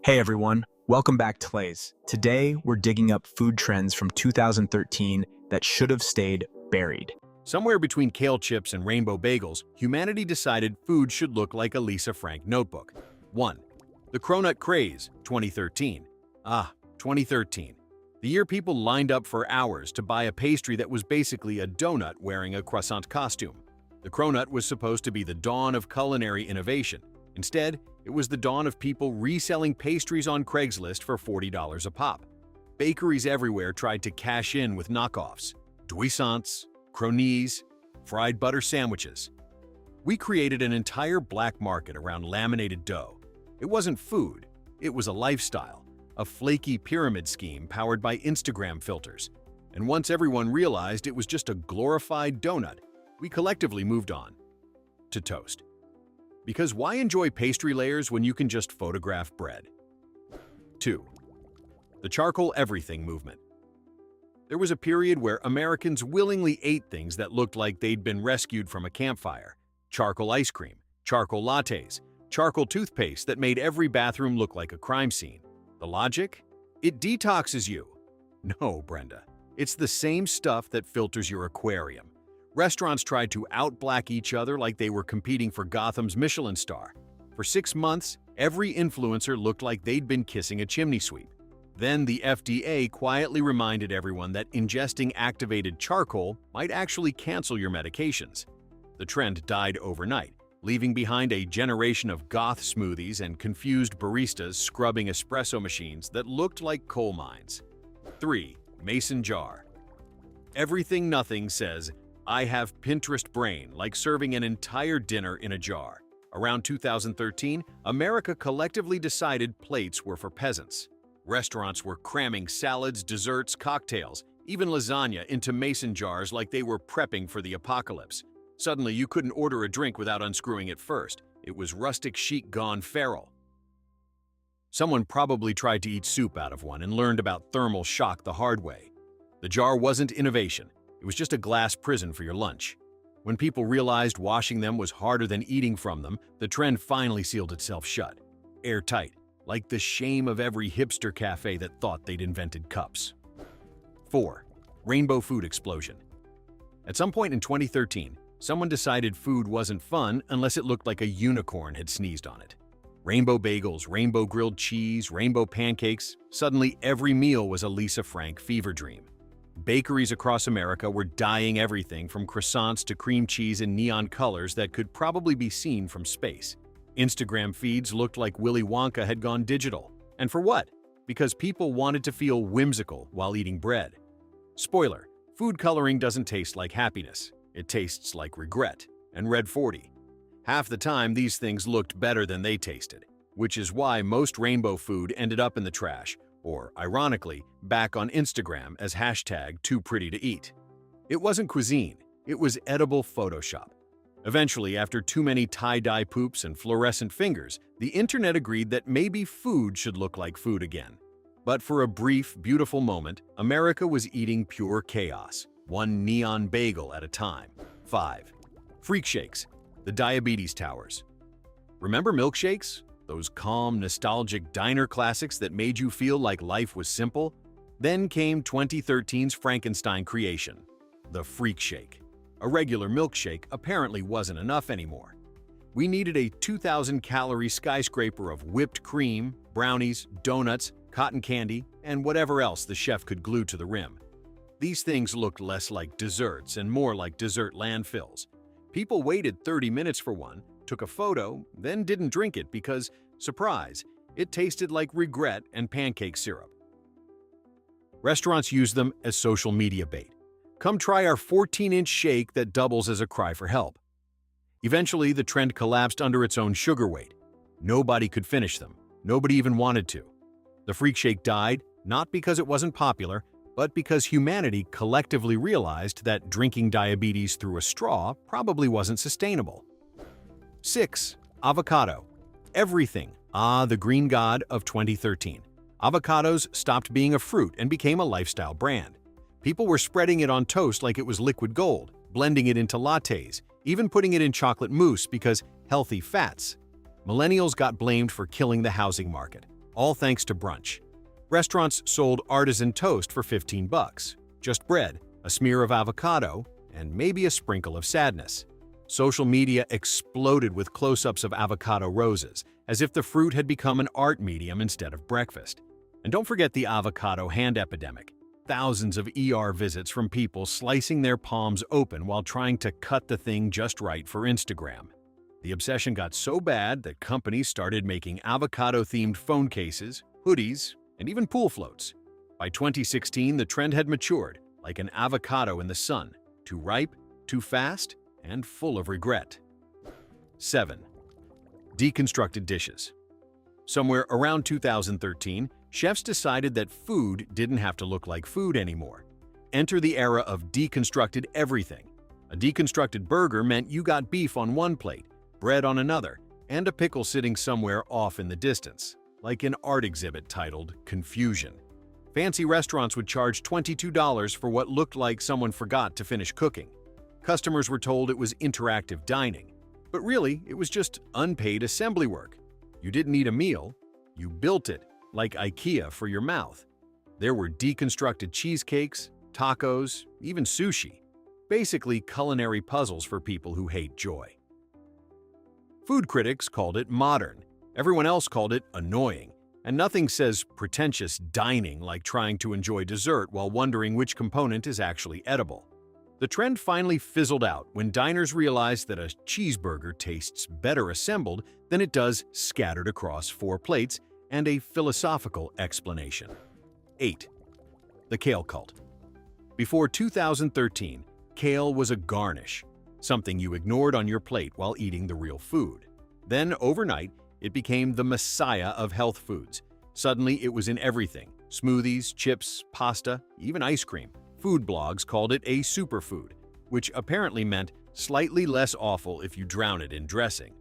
Hey everyone, welcome back to Lays. Today, we're digging up food trends from 2013 that should have stayed buried. Somewhere between kale chips and rainbow bagels, humanity decided food should look like a Lisa Frank notebook. 1. The cronut craze, 2013. 2013. The year people lined up for hours to buy a pastry that was basically a donut wearing a croissant costume. The cronut was supposed to be the dawn of culinary innovation. Instead, it was the dawn of people reselling pastries on Craigslist for $40 a pop. Bakeries everywhere tried to cash in with knockoffs, croissants, cronies, fried butter sandwiches. We created an entire black market around laminated dough. It wasn't food, it was a lifestyle, a flaky pyramid scheme powered by Instagram filters. And once everyone realized it was just a glorified donut, we collectively moved on to toast. Because why enjoy pastry layers when you can just photograph bread? 2. The charcoal everything movement. There was a period where Americans willingly ate things that looked like they'd been rescued from a campfire. Charcoal ice cream, charcoal lattes, charcoal toothpaste that made every bathroom look like a crime scene. The logic? It detoxes you. No, Brenda. It's the same stuff that filters your aquarium. Restaurants tried to out-black each other like they were competing for Gotham's Michelin star. For 6 months, every influencer looked like they'd been kissing a chimney sweep. Then the FDA quietly reminded everyone that ingesting activated charcoal might actually cancel your medications. The trend died overnight, leaving behind a generation of goth smoothies and confused baristas scrubbing espresso machines that looked like coal mines. 3. Mason jar. Everything Nothing says, "I have Pinterest brain," like serving an entire dinner in a jar. Around 2013, America collectively decided plates were for peasants. Restaurants were cramming salads, desserts, cocktails, even lasagna into mason jars like they were prepping for the apocalypse. Suddenly, you couldn't order a drink without unscrewing it first. It was rustic chic gone feral. Someone probably tried to eat soup out of one and learned about thermal shock the hard way. The jar wasn't innovation. It was just a glass prison for your lunch. When people realized washing them was harder than eating from them, the trend finally sealed itself shut. Airtight, like the shame of every hipster cafe that thought they'd invented cups. 4. Rainbow food explosion. At some point in 2013, someone decided food wasn't fun unless it looked like a unicorn had sneezed on it. Rainbow bagels, rainbow grilled cheese, rainbow pancakes. Suddenly, every meal was a Lisa Frank fever dream. Bakeries across America were dyeing everything from croissants to cream cheese in neon colors that could probably be seen from space. Instagram feeds looked like Willy Wonka had gone digital. And for what? Because people wanted to feel whimsical while eating bread. Spoiler, food coloring doesn't taste like happiness. It tastes like regret and red 40. Half the time, these things looked better than they tasted, which is why most rainbow food ended up in the trash, or, ironically, back on Instagram as #TooPrettyToEat. It wasn't cuisine, it was edible Photoshop. Eventually, after too many tie-dye poops and fluorescent fingers, the internet agreed that maybe food should look like food again. But for a brief, beautiful moment, America was eating pure chaos, one neon bagel at a time. 5. Freak shakes, the diabetes towers. Remember milkshakes? Those calm, nostalgic diner classics that made you feel like life was simple? Then came 2013's Frankenstein creation, the Freak Shake. A regular milkshake apparently wasn't enough anymore. We needed a 2,000-calorie skyscraper of whipped cream, brownies, donuts, cotton candy, and whatever else the chef could glue to the rim. These things looked less like desserts and more like dessert landfills. People waited 30 minutes for one, took a photo, then didn't drink it because, surprise, it tasted like regret and pancake syrup. Restaurants use them as social media bait. Come try our 14-inch shake that doubles as a cry for help. Eventually, the trend collapsed under its own sugar weight. Nobody could finish them. Nobody even wanted to. The Freak Shake died, not because it wasn't popular, but because humanity collectively realized that drinking diabetes through a straw probably wasn't sustainable. 6. Avocado. Everything. The green god of 2013. Avocados stopped being a fruit and became a lifestyle brand. People were spreading it on toast like it was liquid gold, blending it into lattes, even putting it in chocolate mousse because healthy fats. Millennials got blamed for killing the housing market. all thanks to brunch. Restaurants sold artisan toast for 15 bucks, just bread, a smear of avocado, and maybe a sprinkle of sadness. Social media exploded with close-ups of avocado roses, as if the fruit had become an art medium instead of breakfast. And don't forget the avocado hand epidemic. Thousands of ER visits from people slicing their palms open while trying to cut the thing just right for Instagram. The obsession got so bad that companies started making avocado-themed phone cases, hoodies, and even pool floats. By 2016, the trend had matured, like an avocado in the sun, too ripe, too fast, and full of regret. 7. Deconstructed dishes. Somewhere around 2013, chefs decided that food didn't have to look like food anymore. Enter the era of deconstructed everything. A deconstructed burger meant you got beef on one plate, bread on another, and a pickle sitting somewhere off in the distance, like an art exhibit titled Confusion. Fancy restaurants would charge $22 for what looked like someone forgot to finish cooking. Customers were told it was interactive dining, but really it was just unpaid assembly work. You didn't need a meal, you built it, like IKEA for your mouth. There were deconstructed cheesecakes, tacos, even sushi. Basically culinary puzzles for people who hate joy. Food critics called it modern. Everyone else called it annoying. And nothing says pretentious dining like trying to enjoy dessert while wondering which component is actually edible. The trend finally fizzled out when diners realized that a cheeseburger tastes better assembled than it does scattered across 4 plates, and a philosophical explanation. 8. The kale cult. Before 2013, kale was a garnish, something you ignored on your plate while eating the real food. Then, overnight, it became the messiah of health foods. Suddenly, it was in everything: smoothies, chips, pasta, even ice cream. Food blogs called it a superfood, which apparently meant slightly less awful if you drown it in dressing.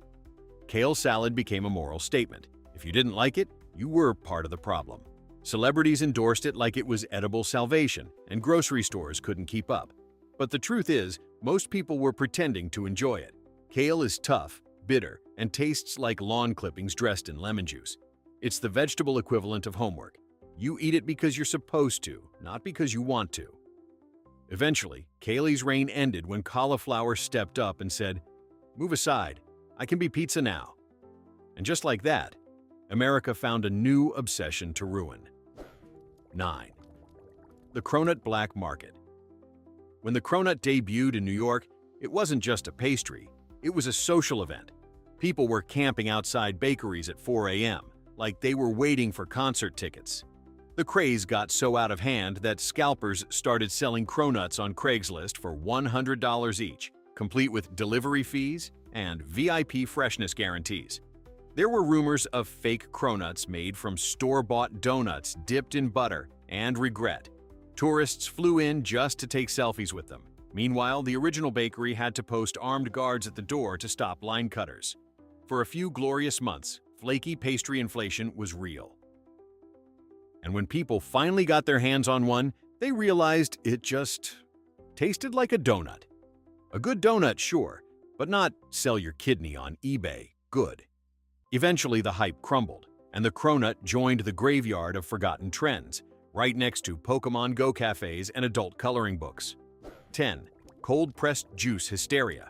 Kale salad became a moral statement. If you didn't like it, you were part of the problem. Celebrities endorsed it like it was edible salvation, and grocery stores couldn't keep up. But the truth is, most people were pretending to enjoy it. Kale is tough, bitter, and tastes like lawn clippings dressed in lemon juice. It's the vegetable equivalent of homework. You eat it because you're supposed to, not because you want to. Eventually, Kale's reign ended when cauliflower stepped up and said, "Move aside, I can be pizza now." And just like that, America found a new obsession to ruin. 9. The cronut black market. When the cronut debuted in New York, it wasn't just a pastry, it was a social event. People were camping outside bakeries at 4 a.m., like they were waiting for concert tickets. The craze got so out of hand that scalpers started selling cronuts on Craigslist for $100 each, complete with delivery fees and VIP freshness guarantees. There were rumors of fake cronuts made from store-bought donuts dipped in butter and regret. Tourists flew in just to take selfies with them. Meanwhile, the original bakery had to post armed guards at the door to stop line cutters. For a few glorious months, flaky pastry inflation was real. And when people finally got their hands on one, they realized it just tasted like a donut. A good donut, sure, but not sell your kidney on eBay good. Eventually, the hype crumbled, and the cronut joined the graveyard of forgotten trends, right next to Pokemon Go cafes and adult coloring books. 10. Cold-pressed juice hysteria.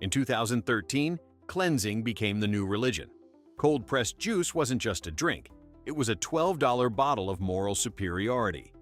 In 2013, cleansing became the new religion. Cold-pressed juice wasn't just a drink. It was a $12 bottle of moral superiority.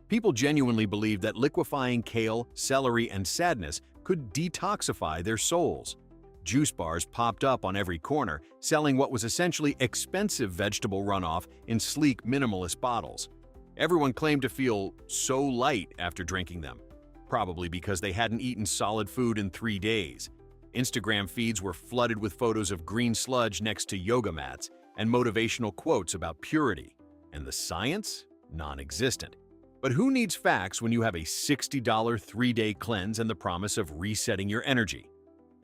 People genuinely believed that liquefying kale, celery, and sadness could detoxify their souls. Juice bars popped up on every corner, selling what was essentially expensive vegetable runoff in sleek, minimalist bottles. Everyone claimed to feel so light after drinking them, probably because they hadn't eaten solid food in 3 days. Instagram feeds were flooded with photos of green sludge next to yoga mats and motivational quotes about purity. And the science? Non-existent. But who needs facts when you have a $60 3-day cleanse and the promise of resetting your energy?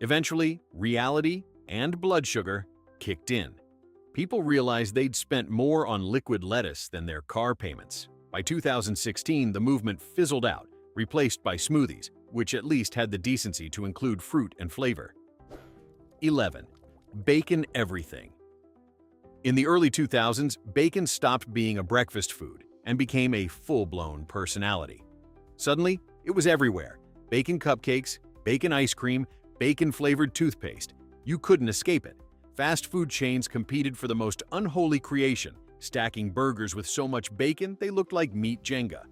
Eventually, reality and blood sugar kicked in. People realized they'd spent more on liquid lettuce than their car payments. By 2016, the movement fizzled out, replaced by smoothies, which at least had the decency to include fruit and flavor. 11. Bacon everything. In the early 2000s, bacon stopped being a breakfast food and became a full-blown personality. Suddenly, it was everywhere. Bacon cupcakes, bacon ice cream, bacon-flavored toothpaste. You couldn't escape it. Fast food chains competed for the most unholy creation, stacking burgers with so much bacon they looked like meat Jenga.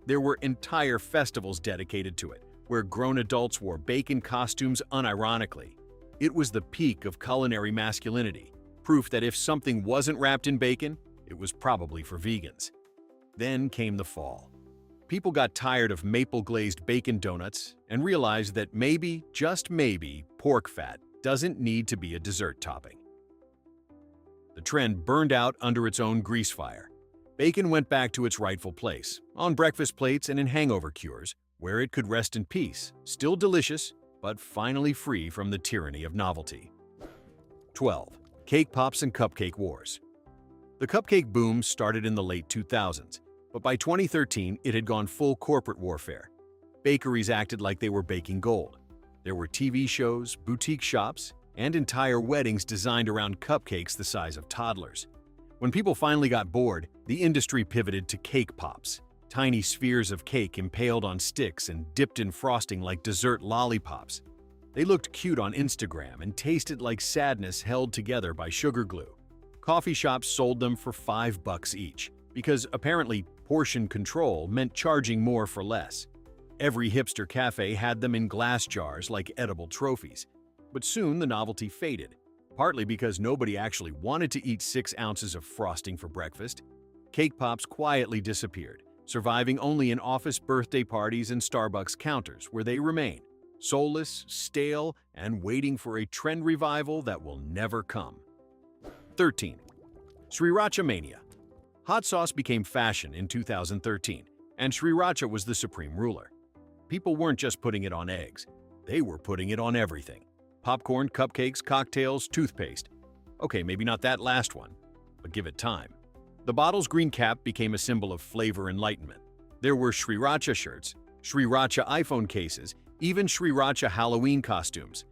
There were entire festivals dedicated to it, where grown adults wore bacon costumes unironically. It was the peak of culinary masculinity, proof that if something wasn't wrapped in bacon, it was probably for vegans. Then came the fall. People got tired of maple-glazed bacon donuts and realized that maybe, just maybe, pork fat doesn't need to be a dessert topping. The trend burned out under its own grease fire. Bacon went back to its rightful place, on breakfast plates and in hangover cures, where it could rest in peace, still delicious, but finally free from the tyranny of novelty. 12. Cake pops and cupcake wars. The cupcake boom started in the late 2000s, but by 2013 it had gone full corporate warfare. Bakeries acted like they were baking gold. There were TV shows, boutique shops, and entire weddings designed around cupcakes the size of toddlers. When people finally got bored, the industry pivoted to cake pops, tiny spheres of cake impaled on sticks and dipped in frosting like dessert lollipops. They looked cute on Instagram and tasted like sadness held together by sugar glue. Coffee shops sold them for $5 each, because apparently portion control meant charging more for less. Every hipster cafe had them in glass jars like edible trophies. But soon the novelty faded, partly because nobody actually wanted to eat 6 ounces of frosting for breakfast. Cake pops quietly disappeared, surviving only in office birthday parties and Starbucks counters, where they remain, soulless, stale, and waiting for a trend revival that will never come. 13. Sriracha mania. Hot sauce became fashion in 2013, and sriracha was the supreme ruler. People weren't just putting it on eggs, they were putting it on everything. Popcorn, cupcakes, cocktails, toothpaste. Okay, maybe not that last one, but give it time. The bottle's green cap became a symbol of flavor enlightenment. There were sriracha shirts, sriracha iPhone cases, even sriracha Halloween costumes.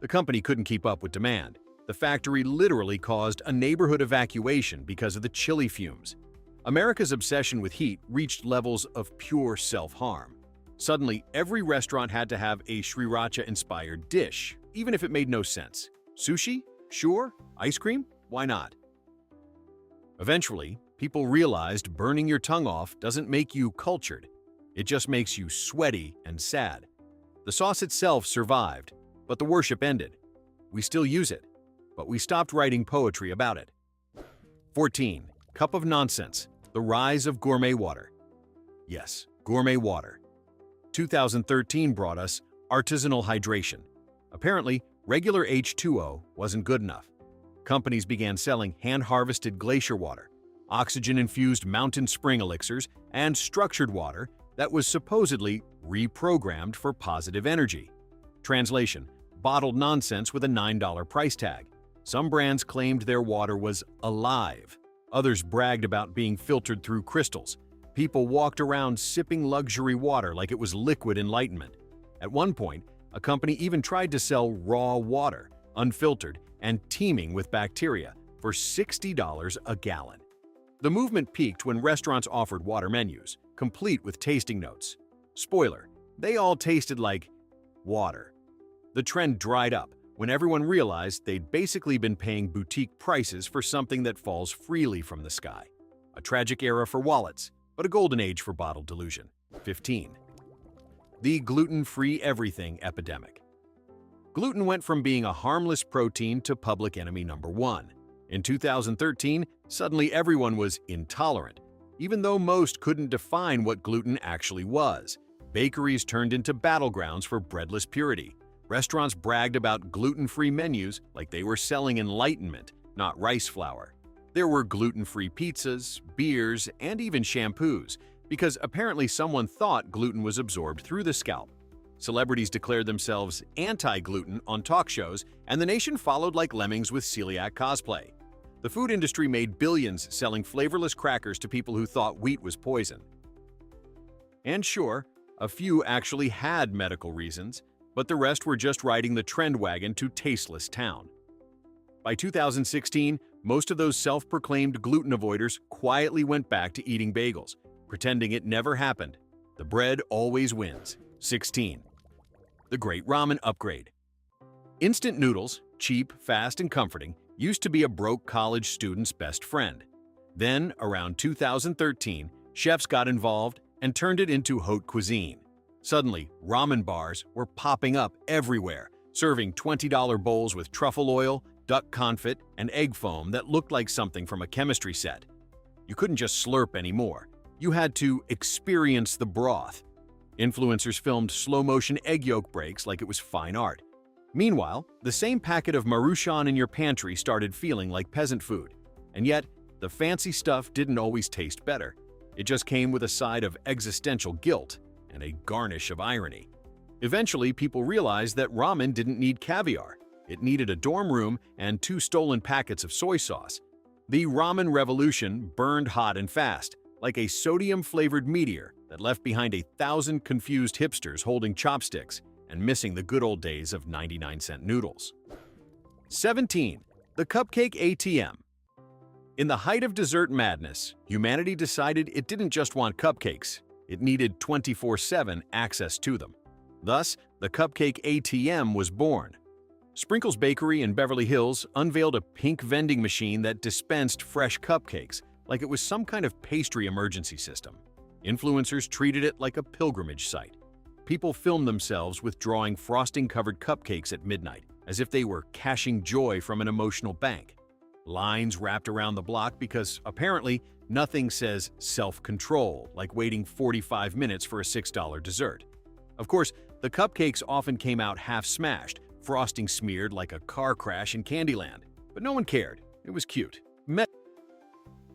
The company couldn't keep up with demand. The factory literally caused a neighborhood evacuation because of the chili fumes. America's obsession with heat reached levels of pure self-harm. Suddenly, every restaurant had to have a sriracha-inspired dish, even if it made no sense. Sushi? Sure. Ice cream? Why not? Eventually, people realized burning your tongue off doesn't make you cultured. It just makes you sweaty and sad. The sauce itself survived, but the worship ended. We still use it, but we stopped writing poetry about it. 14. Cup of nonsense. The rise of gourmet water. Yes, gourmet water. 2013 brought us artisanal hydration. Apparently, regular H2O wasn't good enough. Companies began selling hand-harvested glacier water, oxygen-infused mountain spring elixirs, and structured water that was supposedly reprogrammed for positive energy. Translation: bottled nonsense with a $9 price tag. Some brands claimed their water was alive. Others bragged about being filtered through crystals. People walked around sipping luxury water like it was liquid enlightenment. At one point, a company even tried to sell raw water, unfiltered and teeming with bacteria, for $60 a gallon. The movement peaked when restaurants offered water menus, complete with tasting notes. Spoiler, they all tasted like water. The trend dried up when everyone realized they'd basically been paying boutique prices for something that falls freely from the sky. A tragic era for wallets, but a golden age for bottled delusion. 15. The gluten-free everything epidemic. Gluten went from being a harmless protein to public enemy number 1. In 2013, suddenly everyone was intolerant, even though most couldn't define what gluten actually was. Bakeries turned into battlegrounds for breadless purity. Restaurants bragged about gluten-free menus like they were selling enlightenment, not rice flour. There were gluten-free pizzas, beers, and even shampoos, because apparently someone thought gluten was absorbed through the scalp. Celebrities declared themselves anti-gluten on talk shows, and the nation followed like lemmings with celiac cosplay. The food industry made billions selling flavorless crackers to people who thought wheat was poison. And sure, a few actually had medical reasons, but the rest were just riding the trend wagon to tasteless town. By 2016, most of those self-proclaimed gluten avoiders quietly went back to eating bagels, pretending it never happened. The bread always wins. 16. The Great Ramen Upgrade. Instant noodles, cheap, fast, and comforting, used to be a broke college student's best friend. Then, around 2013, chefs got involved and turned it into haute cuisine. Suddenly, ramen bars were popping up everywhere, serving $20 bowls with truffle oil, duck confit, and egg foam that looked like something from a chemistry set. You couldn't just slurp anymore. You had to experience the broth. Influencers filmed slow-motion egg yolk breaks like it was fine art. Meanwhile, the same packet of Maruchan in your pantry started feeling like peasant food. And yet, the fancy stuff didn't always taste better. It just came with a side of existential guilt and a garnish of irony. Eventually, people realized that ramen didn't need caviar. It needed a dorm room and 2 stolen packets of soy sauce. The ramen revolution burned hot and fast, like a sodium-flavored meteor that left behind 1,000 confused hipsters holding chopsticks and missing the good old days of 99-cent noodles. 17. The Cupcake ATM. In the height of dessert madness, humanity decided it didn't just want cupcakes, it needed 24/7 access to them. Thus, the Cupcake ATM was born. Sprinkles Bakery in Beverly Hills unveiled a pink vending machine that dispensed fresh cupcakes like it was some kind of pastry emergency system. Influencers treated it like a pilgrimage site. People filmed themselves withdrawing frosting-covered cupcakes at midnight, as if they were cashing joy from an emotional bank. Lines wrapped around the block because, apparently, nothing says self-control like waiting 45 minutes for a $6 dessert. Of course, the cupcakes often came out half-smashed, frosting smeared like a car crash in Candyland. But no one cared. It was cute.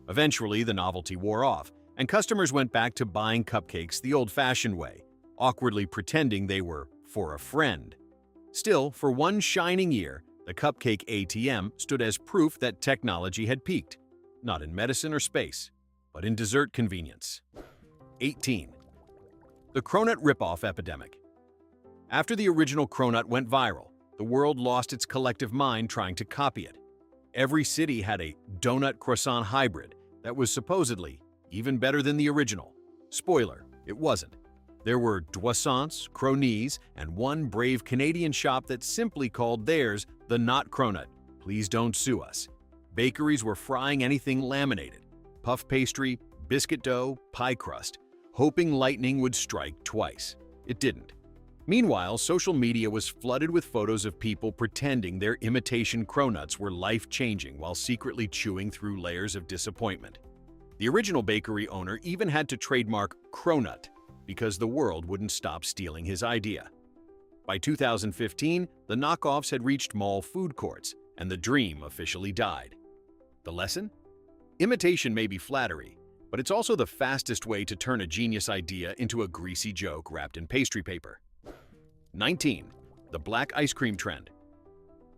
Eventually, the novelty wore off, and customers went back to buying cupcakes the old-fashioned way, awkwardly pretending they were for a friend. Still, for one shining year, the Cupcake ATM stood as proof that technology had peaked, not in medicine or space, but in dessert convenience. 18. The Cronut Ripoff Epidemic. After the original cronut went viral, the world lost its collective mind trying to copy it. Every city had a donut croissant hybrid that was supposedly even better than the original. Spoiler, it wasn't. There were croissants, cronies, and one brave Canadian shop that simply called theirs the Not Cronut. Please don't sue us. Bakeries were frying anything laminated, puff pastry, biscuit dough, pie crust, hoping lightning would strike twice. It didn't. Meanwhile, social media was flooded with photos of people pretending their imitation cronuts were life-changing while secretly chewing through layers of disappointment. The original bakery owner even had to trademark cronut because the world wouldn't stop stealing his idea. By 2015, the knockoffs had reached mall food courts, and the dream officially died. The lesson? Imitation may be flattery, but it's also the fastest way to turn a genius idea into a greasy joke wrapped in pastry paper. 19. The Black Ice Cream Trend.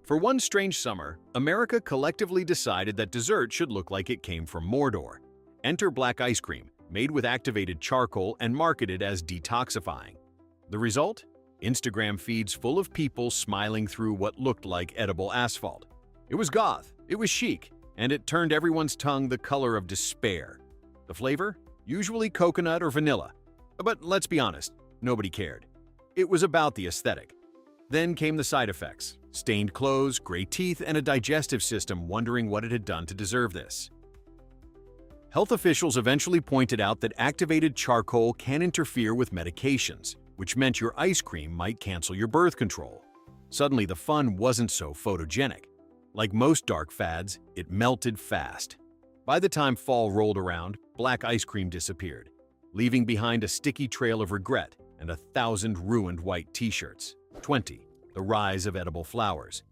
For one strange summer, America collectively decided that dessert should look like it came from Mordor. Enter black ice cream, made with activated charcoal and marketed as detoxifying. The result? Instagram feeds full of people smiling through what looked like edible asphalt. It was goth, it was chic, and it turned everyone's tongue the color of despair. The flavor? Usually coconut or vanilla. But let's be honest, nobody cared. It was about the aesthetic. Then came the side effects: stained clothes, gray teeth, and a digestive system wondering what it had done to deserve this. Health officials eventually pointed out that activated charcoal can interfere with medications, which meant your ice cream might cancel your birth control. Suddenly, the fun wasn't so photogenic. Like most dark fads, it melted fast. By the time fall rolled around, black ice cream disappeared, leaving behind a sticky trail of regret and 1,000 ruined white t-shirts. 20. The rise of edible flowers.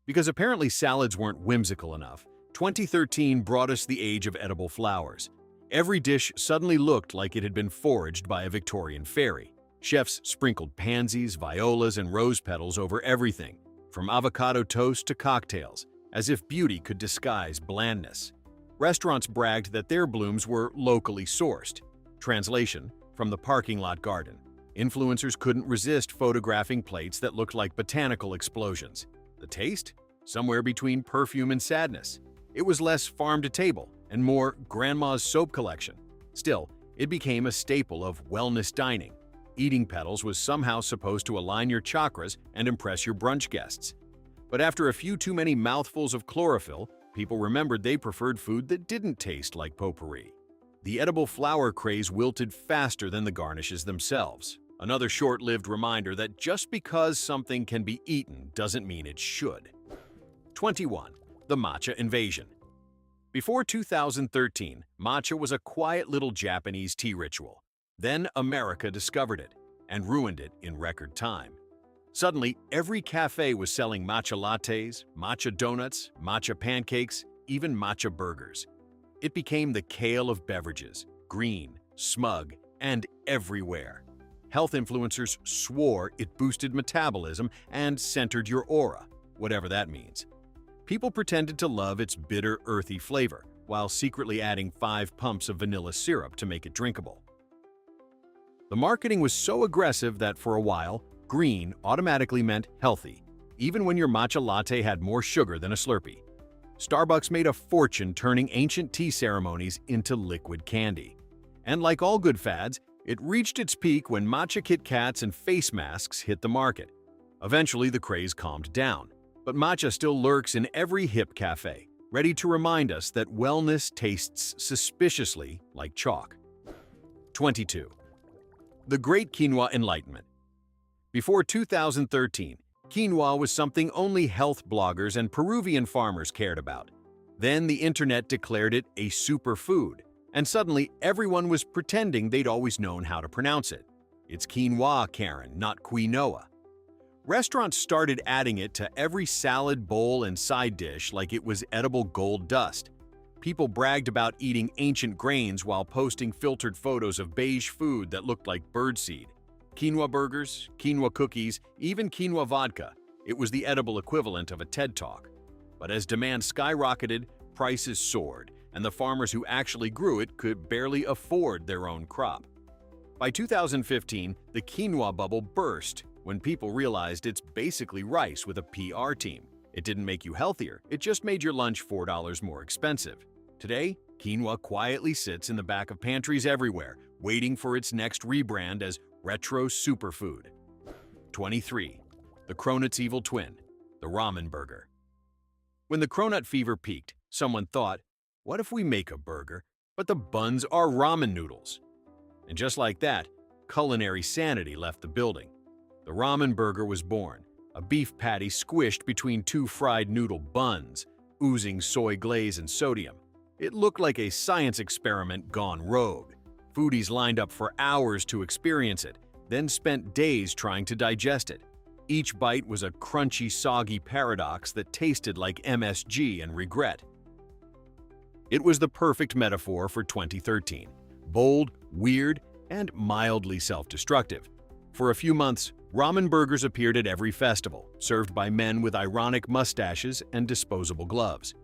Because apparently salads weren't whimsical enough, 2013 brought us the age of edible flowers. Every dish suddenly looked like it had been foraged by a Victorian fairy. Chefs sprinkled pansies, violas, and rose petals over everything, from avocado toast to cocktails, as if beauty could disguise blandness. Restaurants bragged that their blooms were locally sourced. Translation: from the parking lot garden. Influencers couldn't resist photographing plates that looked like botanical explosions. The taste? somewhere between perfume and sadness. It was less farm-to-table and more grandma's soap collection. Still, it became a staple of wellness dining. Eating petals was somehow supposed to align your chakras and impress your brunch guests. But after a few too many mouthfuls of chlorophyll, people remembered they preferred food that didn't taste like potpourri. The edible flower craze wilted faster than the garnishes themselves. Another short-lived reminder that just because something can be eaten doesn't mean it should. 21. The matcha invasion. Before 2013, matcha was a quiet little Japanese tea ritual. Then America discovered it and ruined it in record time. Suddenly, every cafe was selling matcha lattes, matcha donuts, matcha pancakes, even matcha burgers. It became the kale of beverages, green, smug, and everywhere. Health influencers swore it boosted metabolism and centered your aura, whatever that means. People pretended to love its bitter, earthy flavor, while secretly adding 5 pumps of vanilla syrup to make it drinkable. The marketing was so aggressive that for a while, green automatically meant healthy, even when your matcha latte had more sugar than a Slurpee. Starbucks made a fortune turning ancient tea ceremonies into liquid candy. And like all good fads, it reached its peak when matcha Kit Kats and face masks hit the market. Eventually, the craze calmed down, but matcha still lurks in every hip cafe, ready to remind us that wellness tastes suspiciously like chalk. 22. The Great Quinoa Enlightenment. Before 2013, quinoa was something only health bloggers and Peruvian farmers cared about. Then the internet declared it a superfood, and suddenly everyone was pretending they'd always known how to pronounce it. It's quinoa, Karen, not quinoa. Restaurants started adding it to every salad bowl and side dish like it was edible gold dust. People bragged about eating ancient grains while posting filtered photos of beige food that looked like birdseed. Quinoa burgers, quinoa cookies, even quinoa vodka. It was the edible equivalent of a TED Talk. But as demand skyrocketed, prices soared, and the farmers who actually grew it could barely afford their own crop. By 2015, the quinoa bubble burst when people realized it's basically rice with a PR team. It didn't make you healthier, it just made your lunch $4 more expensive. Today, quinoa quietly sits in the back of pantries everywhere, waiting for its next rebrand as retro superfood. 23. The cronut's evil twin, the ramen burger. When the cronut fever peaked, someone thought, what if we make a burger, but the buns are ramen noodles? And just like that, culinary sanity left the building. The ramen burger was born, a beef patty squished between 2 fried noodle buns, oozing soy glaze and sodium. It looked like a science experiment gone rogue. Foodies lined up for hours to experience it, then spent days trying to digest it. Each bite was a crunchy, soggy paradox that tasted like MSG and regret. It was the perfect metaphor for 2013. Bold, weird, and mildly self-destructive. For a few months, ramen burgers appeared at every festival, served by men with ironic mustaches and disposable gloves.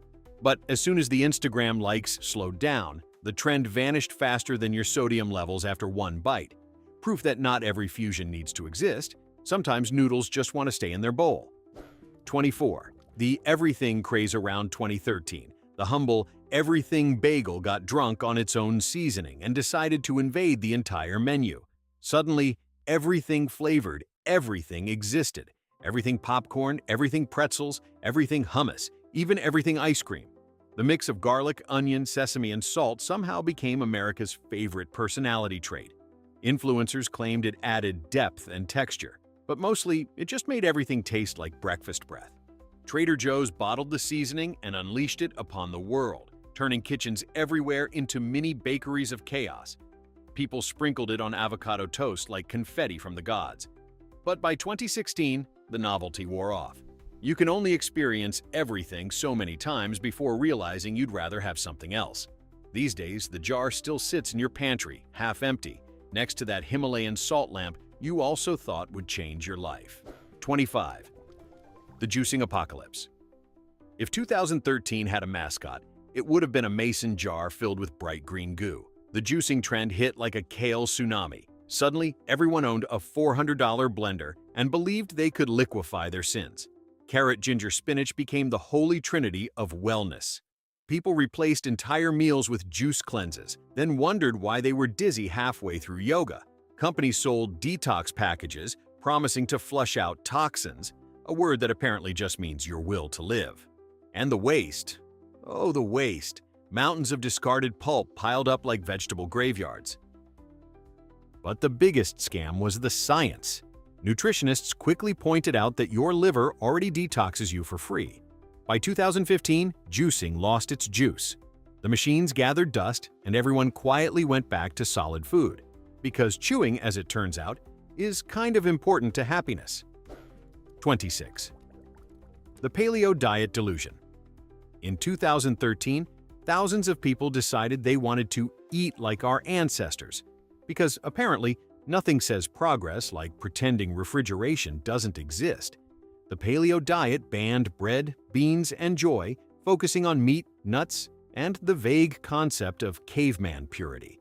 But as soon as the Instagram likes slowed down, the trend vanished faster than your sodium levels after one bite. Proof that not every fusion needs to exist. Sometimes noodles just want to stay in their bowl. 24. The everything craze around 2013. The humble everything bagel got drunk on its own seasoning and decided to invade the entire menu. Suddenly, everything flavored, everything existed. Everything popcorn, everything pretzels, everything hummus, even everything ice cream. The mix of garlic, onion, sesame, and salt somehow became America's favorite personality trait. Influencers claimed it added depth and texture, but mostly it just made everything taste like breakfast breath. Trader Joe's bottled the seasoning and unleashed it upon the world, turning kitchens everywhere into mini bakeries of chaos. People sprinkled it on avocado toast like confetti from the gods. But by 2016, the novelty wore off. You can only experience everything so many times before realizing you'd rather have something else. These days, the jar still sits in your pantry, half empty, next to that Himalayan salt lamp you also thought would change your life. 25. The juicing apocalypse. If 2013 had a mascot, it would have been a mason jar filled with bright green goo. The juicing trend hit like a kale tsunami. Suddenly, everyone owned a $400 blender and believed they could liquefy their sins. Carrot ginger spinach became the holy trinity of wellness. People replaced entire meals with juice cleanses, then wondered why they were dizzy halfway through yoga. Companies sold detox packages, promising to flush out toxins, a word that apparently just means your will to live. And the waste. Oh, the waste. Mountains of discarded pulp piled up like vegetable graveyards. But the biggest scam was the science. Nutritionists quickly pointed out that your liver already detoxes you for free. By 2015, juicing lost its juice. The machines gathered dust, and everyone quietly went back to solid food. Because chewing, as it turns out, is kind of important to happiness. 26. The Paleo Diet Delusion. In 2013, thousands of people decided they wanted to eat like our ancestors, because apparently nothing says progress like pretending refrigeration doesn't exist. The paleo diet banned bread, beans, and joy, focusing on meat, nuts, and the vague concept of caveman purity.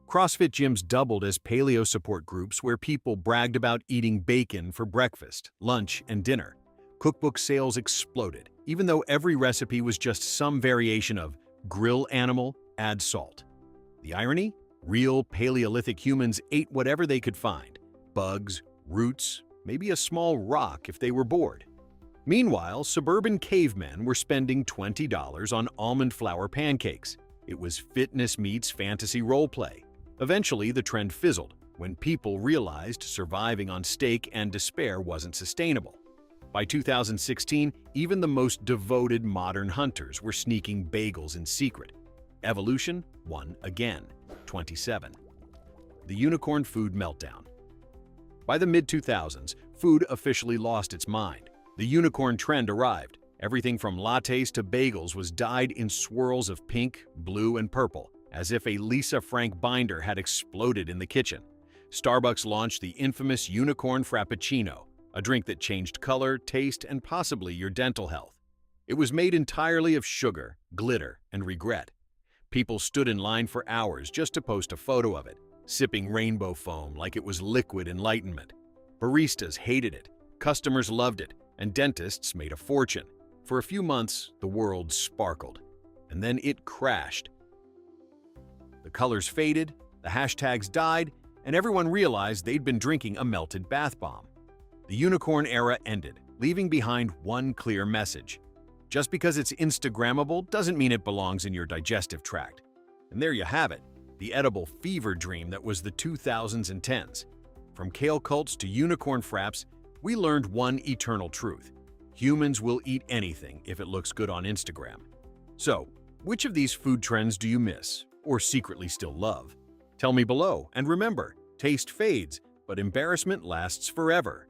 CrossFit gyms doubled as paleo support groups where people bragged about eating bacon for breakfast, lunch, and dinner. Cookbook sales exploded, even though every recipe was just some variation of grill animal, add salt. The irony? Real Paleolithic humans ate whatever they could find: bugs, roots, maybe a small rock if they were bored. Meanwhile, suburban cavemen were spending $20 on almond flour pancakes. It was fitness meets fantasy roleplay. Eventually, the trend fizzled when people realized surviving on steak and despair wasn't sustainable. By 2016, even the most devoted modern hunters were sneaking bagels in secret. Evolution won again. 27. The unicorn food meltdown. By the mid-2000s, food officially lost its mind. The unicorn trend arrived. Everything from lattes to bagels was dyed in swirls of pink, blue, and purple, as if a Lisa Frank binder had exploded in the kitchen. Starbucks launched the infamous unicorn frappuccino, a drink that changed color, taste, and possibly your dental health. It was made entirely of sugar, glitter, and regret. People stood in line for hours just to post a photo of it, sipping rainbow foam like it was liquid enlightenment. Baristas hated it, customers loved it, and dentists made a fortune. For a few months, the world sparkled, and then it crashed. The colors faded, the hashtags died, and everyone realized they'd been drinking a melted bath bomb. The unicorn era ended, leaving behind one clear message: just because it's Instagrammable doesn't mean it belongs in your digestive tract. And there you have it, the edible fever dream that was the 2000s and 10s. From kale cults to unicorn fraps, we learned one eternal truth: humans will eat anything if it looks good on Instagram. So, which of these food trends do you miss, or secretly still love? Tell me below, and remember, taste fades, but embarrassment lasts forever.